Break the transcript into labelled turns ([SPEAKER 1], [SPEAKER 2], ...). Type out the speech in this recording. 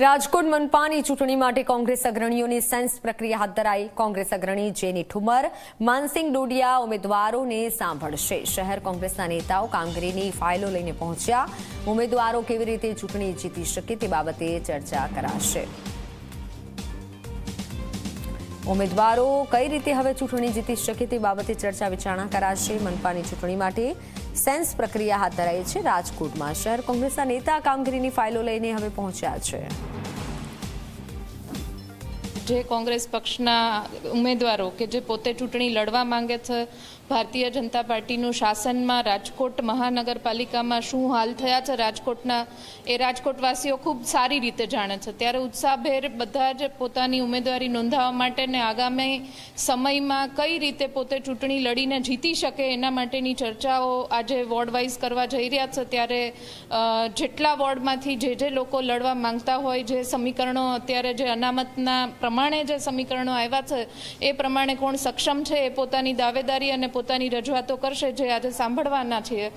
[SPEAKER 1] રાજકોટ મનપાની ચૂંટણી માટે કોંગ્રેસ અગ્રણીઓની સેન્સ પ્રક્રિયા હાથ ધરાઈ। કોંગ્રેસ અગ્રણી જેની ઠુમર, માનસિંગ ડોડિયા ઉમેદવારોને સાંભળશે। શહેર કોંગ્રેસના નેતાઓ કામગીરીની ફાઇલો લઈને પહોંચ્યા। ઉમેદવારો કેવી રીતે ચૂંટણી જીતી શકે તે બાબતે ચર્ચા કરાશે। ઉમેદવારો કઈ રીતે હવે ચૂંટણી જીતી શકે તે બાબતે ચર્ચા વિચારણા કરાશે। મનપાની ચૂંટણી માટે સેન્સ પ્રક્રિયા હાથ ધરાઈ છે। રાજકોટમાં શહેર કોંગ્રેસના નેતા કામગીરીની ફાઇલો લઈને હવે પહોંચ્યા છે।
[SPEAKER 2] જે કોંગ્રેસ પક્ષના ઉમેદવારો કે જે પોતે ચૂંટણી લડવા માંગે છે, ભારતીય જનતા પાર્ટીનું શાસનમાં રાજકોટ મહાનગરપાલિકામાં શું હાલ થયા છે રાજકોટના, એ રાજકોટવાસીઓ ખૂબ સારી રીતે જાણે છે। ત્યારે ઉત્સાહભેર બધા જ પોતાની ઉમેદવારી નોંધાવવા માટે ને આગામી સમયમાં કઈ રીતે પોતે ચૂંટણી લડીને જીતી શકે એના માટેની ચર્ચાઓ આજે વોર્ડ વાઇઝ કરવા જઈ રહ્યા છે। ત્યારે જેટલા વોર્ડમાંથી જે લોકો લડવા માંગતા હોય, જે સમીકરણો અત્યારે જે અનામતના પ્રમાણે જે સમીકરણો આવ્યા છે એ પ્રમાણે કોણ સક્ષમ છે એ પોતાની દાવેદારી અને પોતાની રજૂઆતો કરશે, જે આજે સાંભળવાના છીએ।